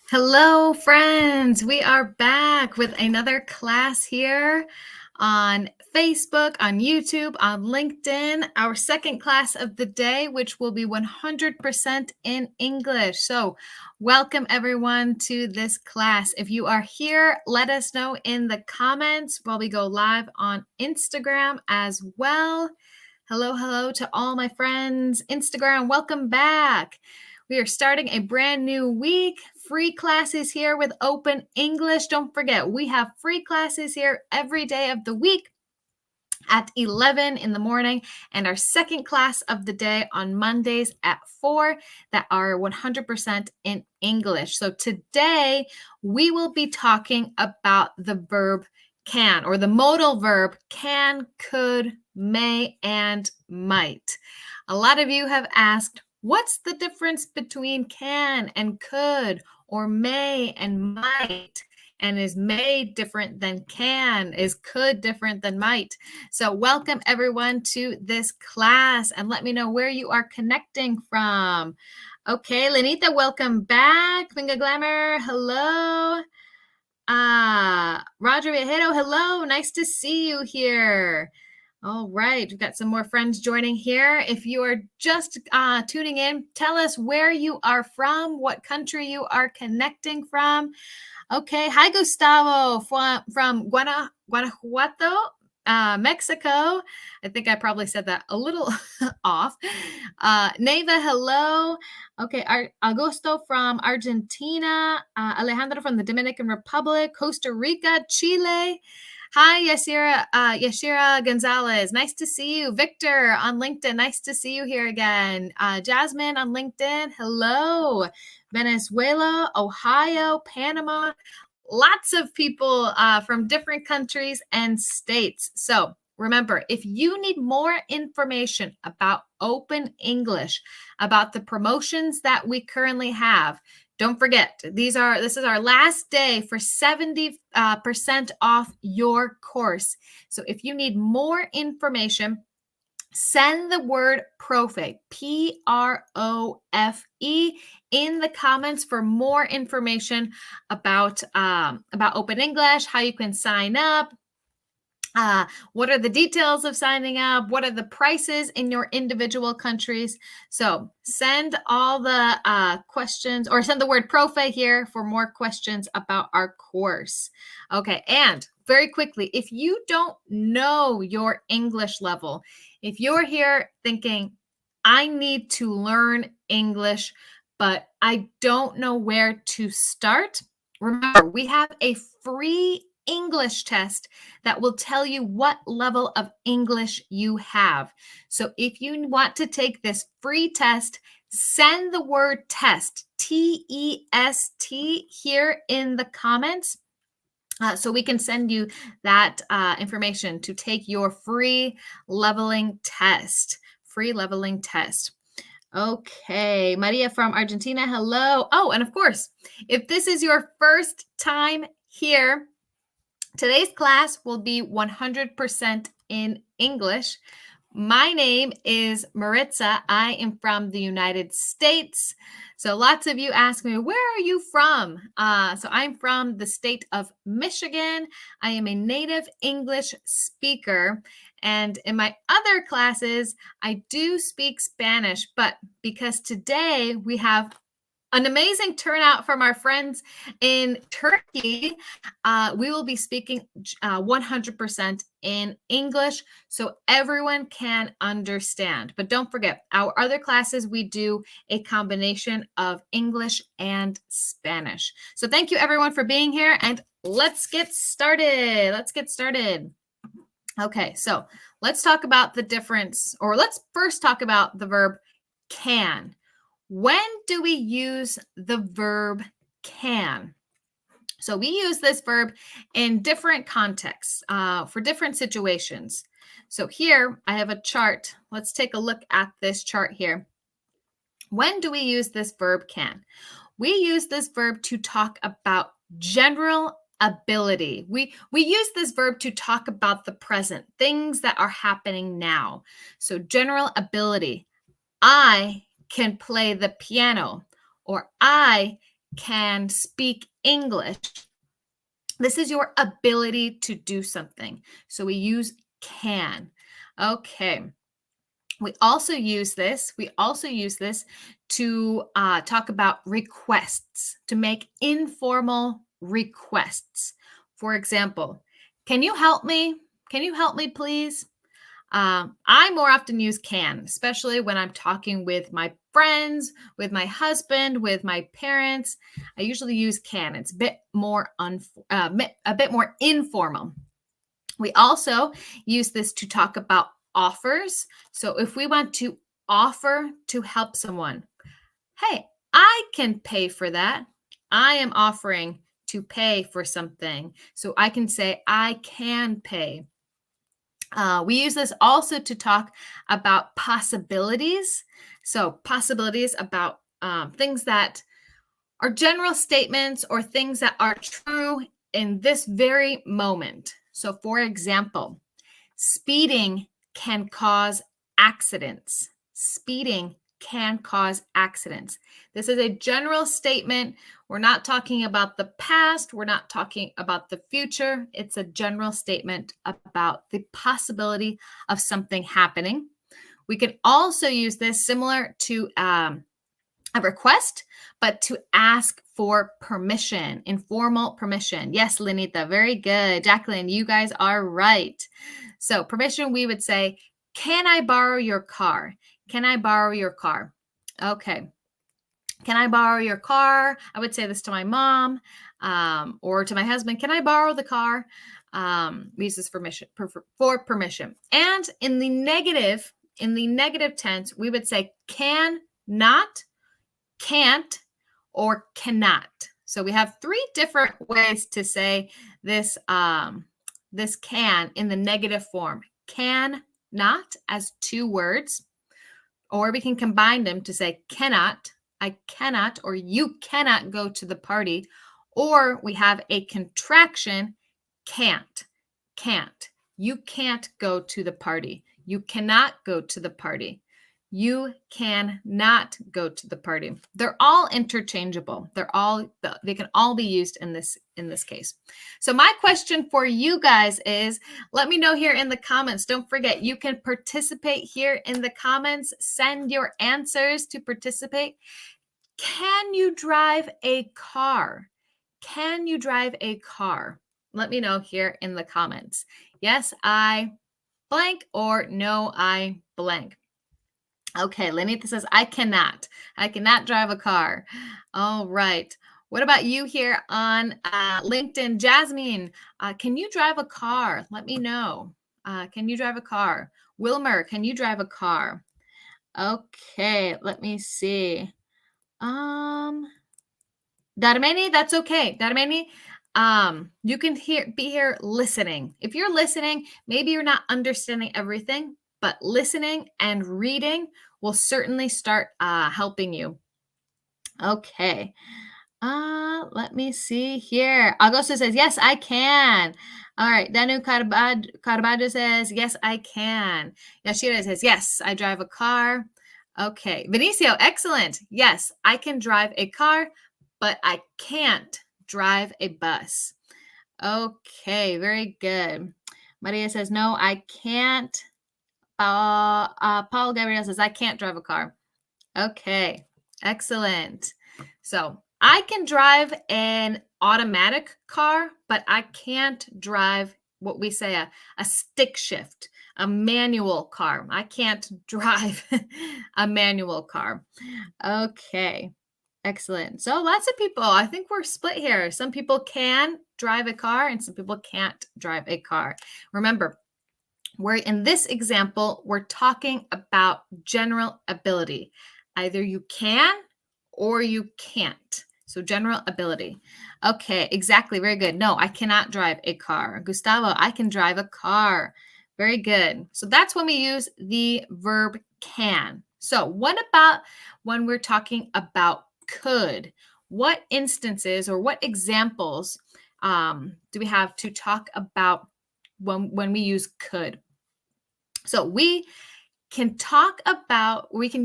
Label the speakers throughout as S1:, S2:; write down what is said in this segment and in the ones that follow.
S1: Hello, friends. We are back with another class here on Facebook, on YouTube, on LinkedIn. Our second class of the day, which will be 100% in English. So, welcome everyone to this class. If you are here, let us know in the comments while we go live on Instagram as well. Hello to all my friends. Instagram, welcome back. We are starting a brand new week. Free classes here with Open English. Don't forget, we have free classes here every day of the week at 11 in the morning, and our second class of the day on Mondays at 4 that are 100% in English. So today we will be talking about the verb can, or the modal verb can, could, may, and might. A lot of you have asked, what's the difference between can and could, or may and might? And is may different than can? Is could different than might? So welcome everyone to this class, and let me know where you are connecting from. Okay, Lenita, welcome back. Finger Glamour, hello. Roger Viajero, hello. Nice to see you here. All right, we've got some more friends joining here. If you are just tuning in, tell us where you are from, what country you are connecting from. Okay, hi Gustavo from Guanajuato, Mexico. I think I probably said that a little off. Neva, hello. Okay, Augusto from Argentina, Alejandro from the Dominican Republic, Costa Rica, Chile. Hi, Yashira Gonzalez. Nice to see you. Victor on LinkedIn. Nice to see you here again. Jasmine on LinkedIn. Hello. Venezuela, Ohio, Panama. Lots of people from different countries and states. So remember, if you need more information about Open English, about the promotions that we currently have, don't forget, this is our last day for 70% off your course. So if you need more information, send the word profe, Profe, in the comments for more information about Open English, how you can sign up. What are the details of signing up? What are the prices in your individual countries? So send all the questions, or send the word profe here for more questions about our course. Okay, and very quickly, if you don't know your English level, if you're here thinking, I need to learn English, but I don't know where to start, remember, we have a free English test that will tell you what level of English you have. So if you want to take this free test, send the word test, T-E-S-T, here in the comments. So we can send you that information to take your free leveling test. Free leveling test. Okay, Maria from Argentina, hello. Oh, and of course, if this is your first time here, today's class will be 100% in English. My name is Maritza. I am from the United States. So lots of you ask me, where are you from? So I'm from the state of Michigan. I am a native English speaker. And in my other classes, I do speak Spanish, but because today we have an amazing turnout from our friends in Turkey, we will be speaking 100% in English so everyone can understand. But don't forget, our other classes, we do a combination of English and Spanish. So thank you everyone for being here, and let's get started. Okay, so let's talk about the difference, or let's first talk about the verb can. When do we use the verb can? So we use this verb in different contexts for different situations. So here I have a chart. Let's take a look at this chart here. When do we use this verb can? We use this verb to talk about general ability. We use this verb to talk about the present, things that are happening now. So general ability. I can play the piano, or I can speak English. This is your ability to do something. So we use can. Okay. We also use this to talk about requests, to make informal requests. For example, can you help me? Can you help me, please? I more often use can, especially when I'm talking with my friends, with my husband, with my parents. I usually use can. It's a bit more a bit more informal. We also use this to talk about offers. So if we want to offer to help someone, hey, I can pay for that. I am offering to pay for something. So I can say, I can pay. We use this also to talk about possibilities. So, possibilities about things that are general statements or things that are true in this very moment. So, for example, speeding can cause accidents. Speeding can cause accidents. This is a general statement. We're not talking about the past. We're not talking about the future. It's a general statement about the possibility of something happening. We can also use this similar to a request, but to ask for permission, informal permission. Yes, Lenita, very good. Jacqueline, you guys are right. So, permission, we would say, can I borrow your car? Can I borrow your car? Okay. Can I borrow your car? I would say this to my mom or to my husband. Can I borrow the car? We use this for permission. And in the negative tense, we would say can not, can't, or cannot. So we have three different ways to say this this can in the negative form. Can not as two words, or we can combine them to say cannot, I cannot, or you cannot go to the party, or we have a contraction, can't, can't. You can't go to the party. You cannot go to the party. You cannot go to the party. They're all interchangeable. They can all be used in this case. So my question for you guys is, let me know here in the comments. Don't forget, you can participate here in the comments. Send your answers to participate. Can you drive a car? Can you drive a car? Let me know here in the comments. Yes, I blank, or no, I blank. Okay, Lenita says, I cannot. I cannot drive a car. All right. What about you here on LinkedIn? Jasmine, can you drive a car? Let me know. Can you drive a car? Wilmer, can you drive a car? Okay, let me see. Darmeni, that's okay. Darmeni, you can be here listening. If you're listening, maybe you're not understanding everything, but listening and reading will certainly start helping you. Okay. Let me see here. Augusto says, yes, I can. All right. Danu Carballo says, yes, I can. Yashira says, yes, I drive a car. Okay. Vinicio, excellent. Yes, I can drive a car, but I can't drive a bus. Okay, very good. Maria says, no, I can't. Paul Gabriel says, I can't drive a car. Okay, excellent. So I can drive an automatic car, but I can't drive what we say a stick shift, a manual car. I can't drive a manual car. Okay, excellent. So lots of people, I think we're split here. Some people can drive a car and some people can't drive a car. Remember, in this example, we're talking about general ability. Either you can or you can't. So general ability. Okay, exactly. Very good. No, I cannot drive a car. Gustavo, I can drive a car. Very good. So that's when we use the verb can. So what about when we're talking about could? What instances or what examples do we have to talk about when we use could? So we can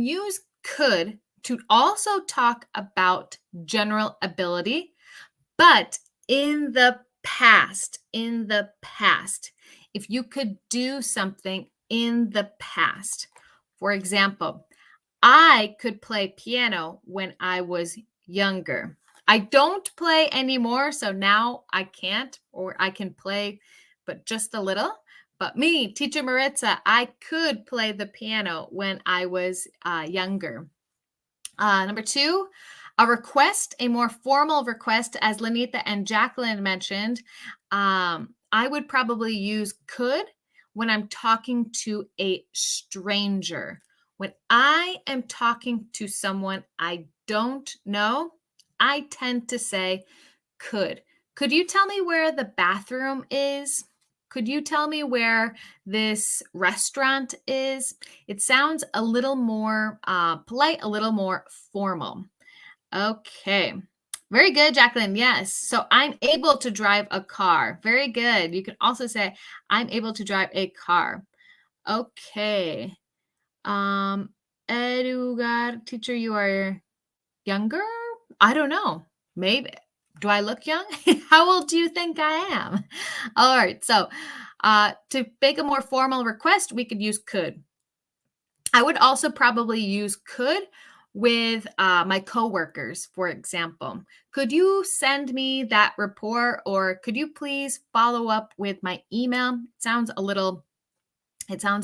S1: use could to also talk about general ability, but in the past, if you could do something in the past. For example, I could play piano when I was younger. I don't play anymore, so now I can't, or I can play, but just a little. But me, Teacher Maritza, I could play the piano when I was younger. Number two, a request, a more formal request, as Lenita and Jacqueline mentioned. I would probably use could when I'm talking to a stranger. When I am talking to someone I don't know, I tend to say could. Could you tell me where the bathroom is? Could you tell me where this restaurant is? It sounds a little more polite, a little more formal. Okay. Very good, Jacqueline. Yes. So I'm able to drive a car. Very good. You can also say, I'm able to drive a car. Okay. Edugar, teacher, you are younger? I don't know. Maybe. Do I look young? How old do you think I am? All right. So to make a more formal request, we could use could. I would also probably use could with my coworkers, for example. Could you send me that report, or could you please follow up with my email? It sounds a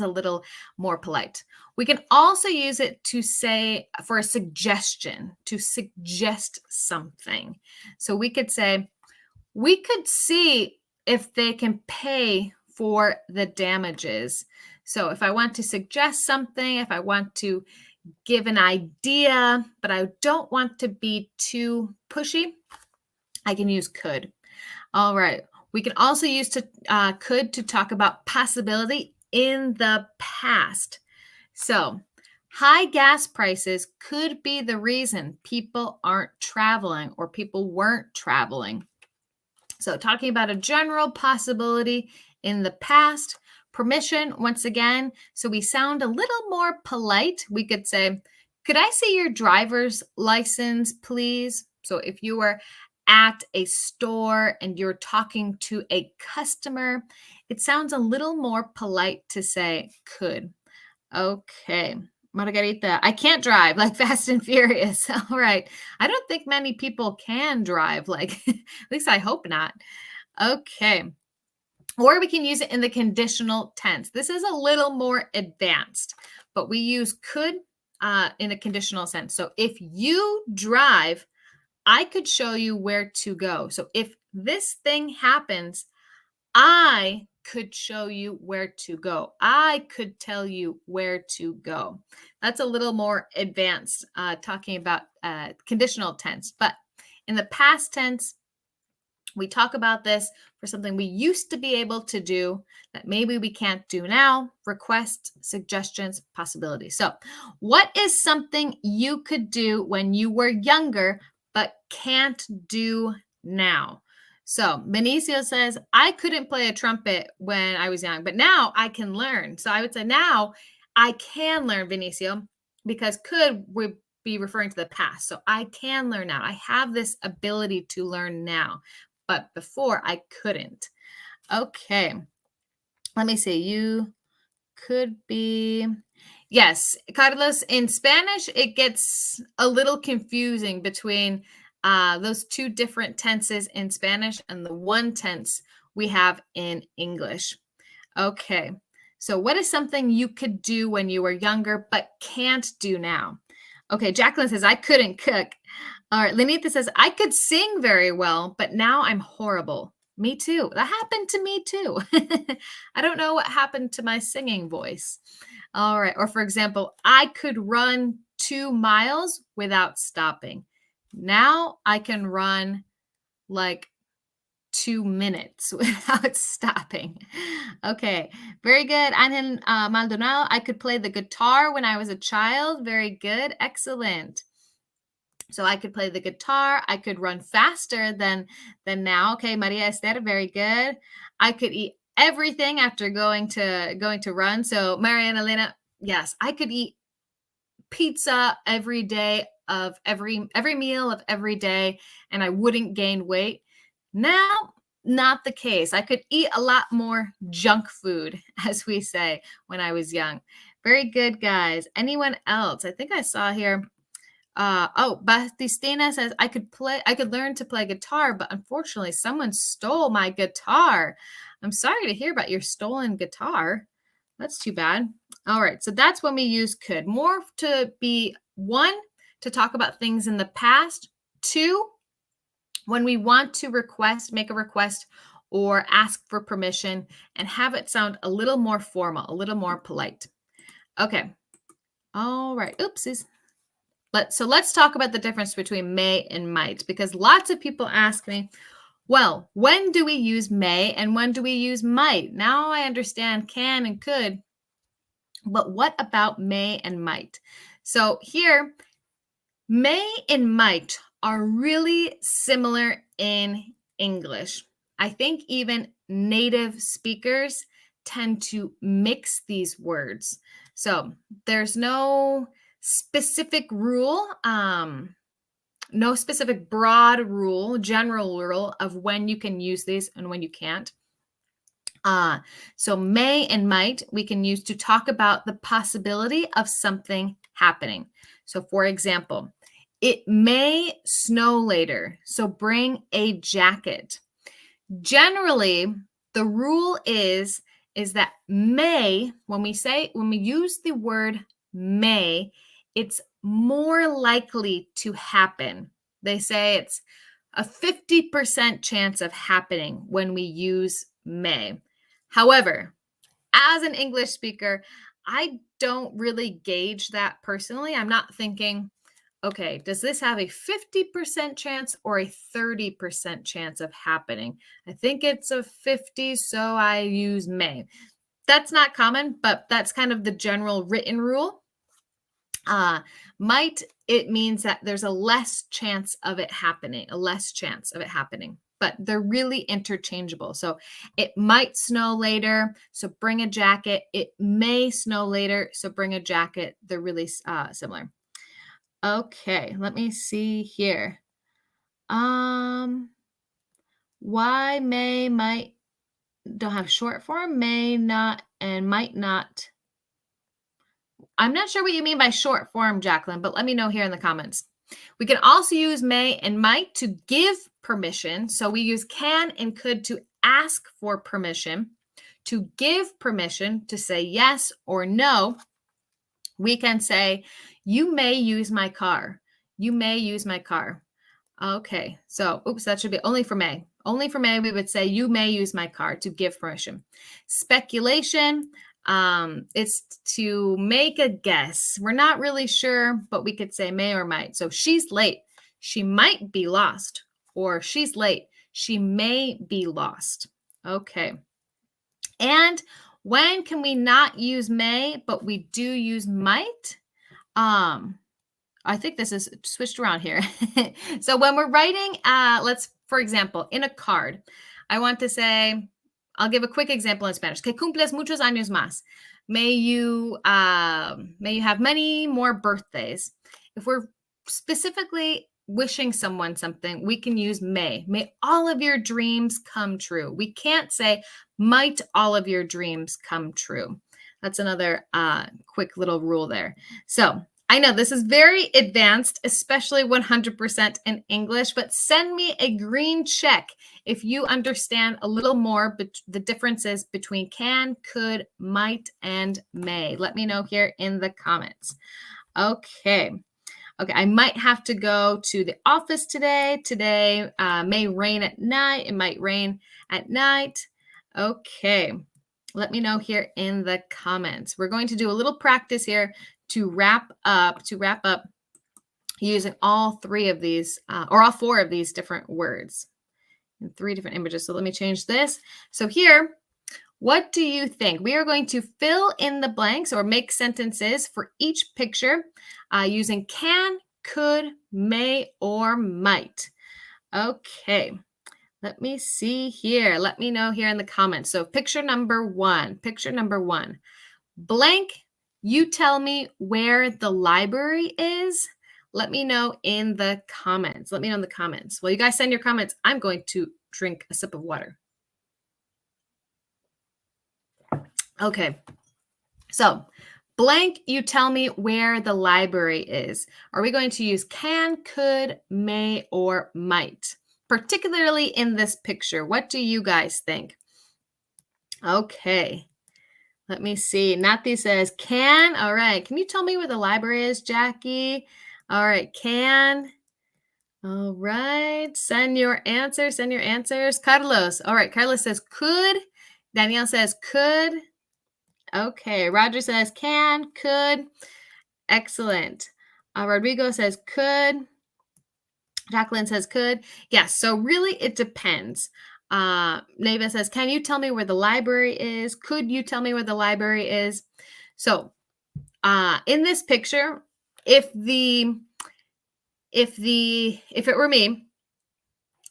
S1: little more polite. We can also use it to say for a suggestion, to suggest something. So we could say, we could see if they can pay for the damages. So if I want to suggest something, if I want to give an idea, but I don't want to be too pushy, I can use could. All right. We can also use could to talk about possibility in the past. So high gas prices could be the reason people aren't traveling or people weren't traveling. So talking about a general possibility in the past. Permission, once again, so we sound a little more polite. We could say, could I see your driver's license, please? So if you were at a store and you're talking to a customer, it sounds a little more polite to say could. Okay. Margarita, I can't drive like Fast and Furious. All right. I don't think many people can drive, like, at least I hope not. Okay. Or we can use it in the conditional tense. This is a little more advanced, but we use could in a conditional sense. So if you drive, I could show you where to go. So if this thing happens, I could show you where to go. I could tell you where to go. That's a little more advanced, talking about conditional tense. But in the past tense, we talk about this for something we used to be able to do that maybe we can't do now. Requests, suggestions, possibilities. So what is something you could do when you were younger but can't do now? So Benicio says, I couldn't play a trumpet when I was young, but now I can learn. So I would say now I can learn, Benicio, because could would be referring to the past. So I can learn now. I have this ability to learn now, but before I couldn't. Okay. Let me see. You could be. Yes, Carlos, in Spanish, it gets a little confusing between those two different tenses in Spanish and the one tense we have in English. Okay. So what is something you could do when you were younger but can't do now? Okay, Jacqueline says, I couldn't cook. All right, Lenita says, I could sing very well, but now I'm horrible. Me too. That happened to me too. I don't know what happened to my singing voice. All right. Or for example, I could run 2 miles without stopping. Now I can run like 2 minutes without stopping. Okay. Very good. Angel Maldonado, I could play the guitar when I was a child. Very good. Excellent. So I could play the guitar. I could run faster than now. Okay, Maria Esther, very good. I could eat everything after going to run. So Mariana Elena, yes, I could eat pizza every day of every meal of every day and I wouldn't gain weight. Now, not the case. I could eat a lot more junk food, as we say, when I was young. Very good, guys. Anyone else? I think I saw here. Batistina says I could learn to play guitar, but unfortunately someone stole my guitar. I'm sorry to hear about your stolen guitar. That's too bad. All right, so that's when we use could. More to be one, to talk about things in the past. Two, when we want to make a request or ask for permission and have it sound a little more formal, a little more polite. Okay. All right. Oopsies. Let's talk about the difference between may and might, because lots of people ask me, well, when do we use may and when do we use might? Now I understand can and could, but what about may and might? So here, may and might are really similar in English. I think even native speakers tend to mix these words. So there's no specific rule, no specific broad rule, general rule of when you can use these and when you can't. So may and might we can use to talk about the possibility of something happening. So for example, it may snow later, so bring a jacket. Generally, the rule is that may, when we use the word may, it's more likely to happen. They say it's a 50% chance of happening when we use may. However, as an English speaker, I don't really gauge that personally. I'm not thinking, okay, does this have a 50% chance or a 30% chance of happening? I think it's a 50, so I use may. That's not common, but that's kind of the general written rule. Might, it means that there's a less chance of it happening, but they're really interchangeable. So it might snow later, so bring a jacket. It may snow later, so bring a jacket. They're really similar. Okay, let me see here. Why may, might, don't have short form, may not, and might not. I'm not sure what you mean by short form, Jacqueline, but let me know here in the comments. We can also use may and might to give permission. So we use can and could to ask for permission. To give permission, to say yes or no, we can say, you may use my car. You may use my car. Okay, so, that should be only for may. Only for may, we would say, you may use my car, to give permission. Speculation, it's to make a guess. We're not really sure, but we could say may or might. So she's late. She might be lost. Or she's late. She may be lost. Okay. And when can we not use may, but we do use might? I think this is switched around here. So when we're writing, for example, in a card, I want to say, I'll give a quick example in Spanish. Que cumples muchos años más. May you have many more birthdays. If we're specifically wishing someone something, we can use may. May all of your dreams come true. We can't say might all of your dreams come true. That's another quick little rule there. So I know this is very advanced, especially 100% in English, but send me a green check if you understand a little more the differences between can, could, might, and may. Let me know here in the comments. Okay, I might have to go to the office today. Today may rain at night. It might rain at night. Okay, let me know here in the comments. We're going to do a little practice here to wrap up using all three of these or all four of these different words in three different images. So let me change this. So here, what do you think? We are going to fill in the blanks or make sentences for each picture using can, could, may, or might. Okay, let me see here. Let me know here in the comments. So picture number one, blank you tell me where the library is? Let me know in the comments. Let me know in the comments. While you guys send your comments, I'm going to drink a sip of water. Okay. So, blank, you tell me where the library is. Are we going to use can, could, may, or might? Particularly in this picture. What do you guys think? Okay. Let me see. Nati says can. All right. Can you tell me where the library is, Jackie? All right. Can. All right. Send your answers. Send your answers. Carlos. All right. Carlos says could. Danielle says could. Okay. Roger says can, could. Excellent. Rodrigo says could. Jacqueline says could. Yes. So really it depends. Neva says, can you tell me where the library is? Could you tell me where the library is? So in this picture, if it were me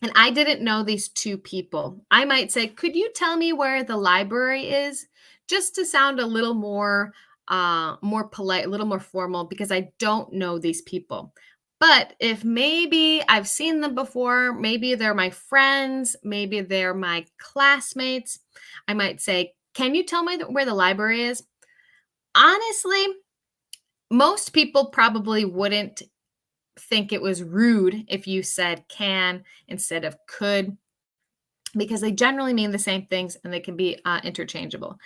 S1: and I didn't know these two people, I might say, could you tell me where the library is? Just to sound a little more polite, a little more formal, because I don't know these people. But if maybe I've seen them before, maybe they're my friends, maybe they're my classmates, I might say, can you tell me where the library is? Honestly, most people probably wouldn't think it was rude if you said can instead of could, because they generally mean the same things and they can be interchangeable.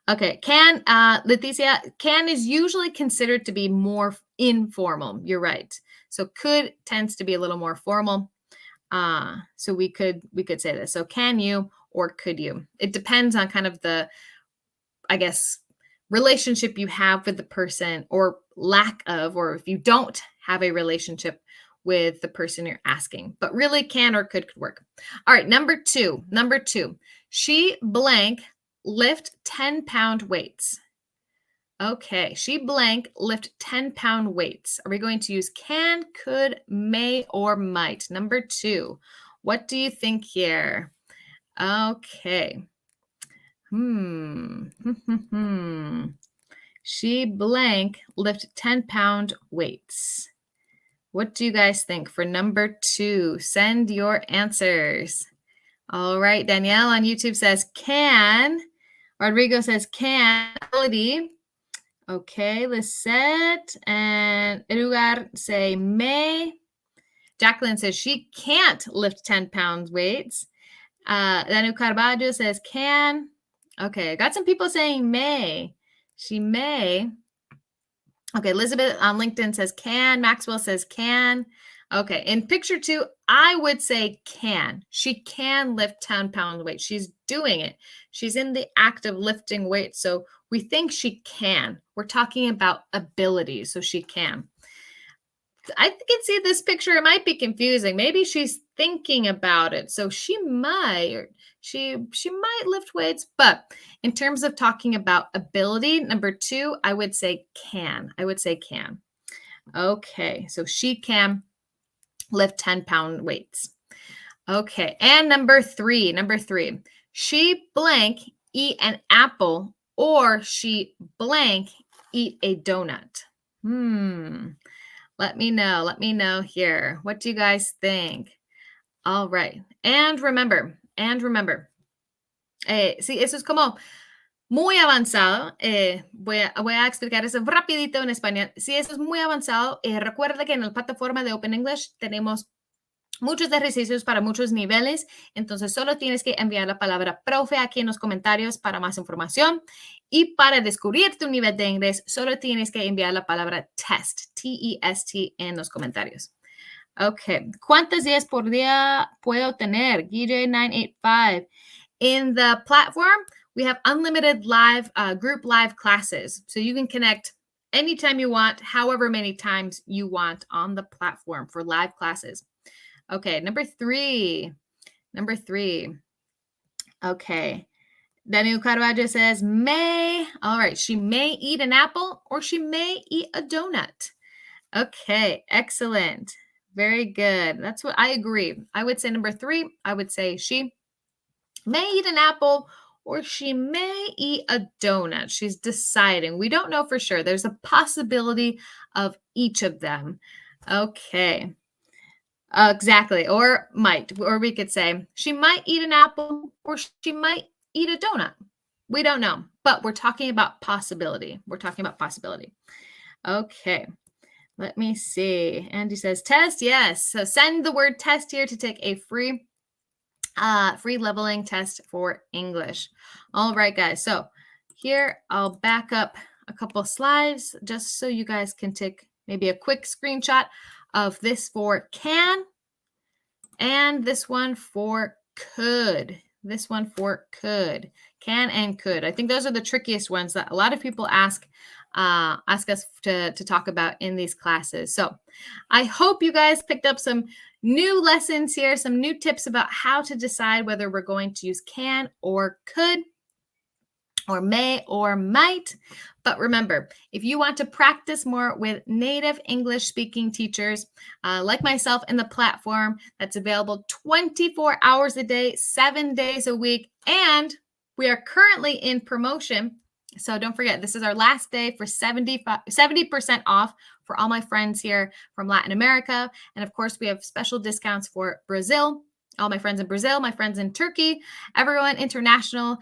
S1: Okay, can, Leticia, can is usually considered to be more informal. You're right. So could tends to be a little more formal. So we could say this. So can you or could you? It depends on kind of the, I guess, relationship you have with the person or lack of, or if you don't have a relationship with the person you're asking. But really can or could work. All right, number two. She blank lift 10-pound weights. Okay, she blank lift 10-pound weights. Are we going to use can, could, may, or might? Number two. What do you think here? Okay. She blank lift 10-pound weights. What do you guys think for number two? Send your answers. All right, Danielle on YouTube says can. Rodrigo says can. Ability. Okay, Lisette and Eduard say may. Jacqueline says she can't lift 10-pound weights. Danu Carvalho says can. Okay, I got some people saying may. She may. Okay, Elizabeth on LinkedIn says can. Maxwell says can. Okay, in picture two, I would say can. She can lift 10-pound weight. She's doing it. She's in the act of lifting weight. So we think she can. We're talking about ability, so she can. I can see this picture. It might be confusing. Maybe she's thinking about it. So she might lift weights, but in terms of talking about ability, number two, I would say can. Okay, so she can lift 10-pound weights. Okay, and number three, she blank eat an apple or she blank eat a donut. Let me know here. What do you guys think? All right, and remember, sí, eso es como muy avanzado. Voy a explicar eso rapidito en español. Sí, eso es muy avanzado. Recuerda que en la plataforma de Open English tenemos muchos ejercicios para muchos niveles, entonces solo tienes que enviar la palabra profe aquí en los comentarios para más información. Y para descubrir tu nivel de inglés, solo tienes que enviar la palabra test, T-E-S-T, en los comentarios. Ok, ¿cuántos días por día puedo tener? GJ985. In the platform, we have unlimited live group live classes. So you can connect anytime you want, however many times you want on the platform for live classes. Okay, number three. Okay. Daniel Carvalho says may. All right, she may eat an apple or she may eat a donut. Okay, excellent. Very good. That's what I agree. I would say number three. I would say she may eat an apple or she may eat a donut. She's deciding. We don't know for sure. There's a possibility of each of them. Okay. Exactly. Or might. Or we could say she might eat an apple or she might eat a donut. We don't know, but we're talking about possibility. We're talking about possibility. Okay. Let me see. Andy says test. Yes. So send the word test here to take a free leveling test for English. All right, guys. So here I'll back up a couple slides just so you guys can take maybe a quick screenshot of this for can and this one for could. This one for could. Can and could. I think those are the trickiest ones that a lot of people ask us to talk about in these classes. So I hope you guys picked up some new lessons here, some new tips about how to decide whether we're going to use can or could or may or might. But remember, if you want to practice more with native English speaking teachers like myself in the platform that's available 24 hours a day, 7 days a week, and we are currently in promotion. So don't forget, this is our last day for 70% off for all my friends here from Latin America. And of course, we have special discounts for Brazil, all my friends in Brazil, my friends in Turkey, everyone international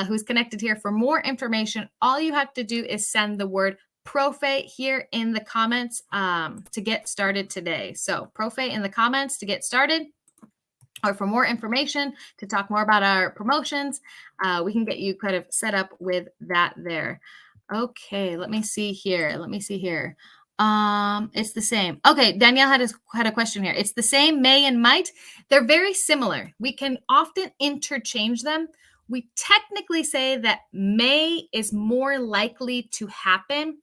S1: who's connected here. For more information, all you have to do is send the word profe here in the comments to get started today. So profe in the comments to get started. Or for more information, to talk more about our promotions, we can get you kind of set up with that there. Okay, let me see here. It's the same. Okay, Danielle had a question here. It's the same, may and might. They're very similar. We can often interchange them. We technically say that may is more likely to happen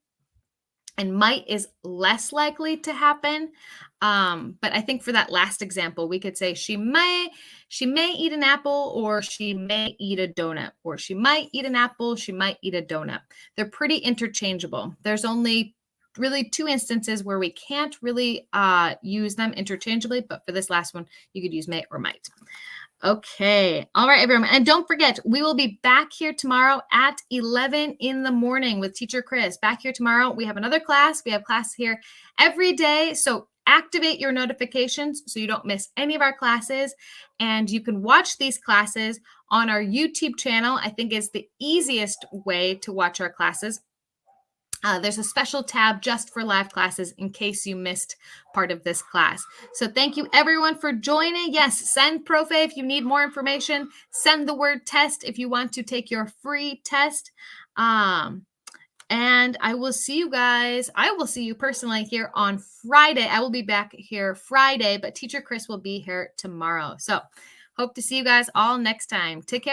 S1: and might is less likely to happen. But I think for that last example, we could say she may eat an apple or she may eat a donut, or she might eat an apple, she might eat a donut. They're pretty interchangeable. There's only really two instances where we can't really use them interchangeably, but for this last one, you could use may or might. Okay. All right, everyone. And don't forget, we will be back here tomorrow at 11 in the morning with Teacher Chris. Back here tomorrow. We have another class. We have class here every day. So activate your notifications so you don't miss any of our classes. And you can watch these classes on our YouTube channel. I think is the easiest way to watch our classes. There's a special tab just for live classes in case you missed part of this class. So thank you everyone for joining. Yes, send profe if you need more information. Send the word test if you want to take your free test. And I will see you guys. I will see you personally here on Friday. I will be back here Friday, but Teacher Chris will be here tomorrow. So hope to see you guys all next time. Take care.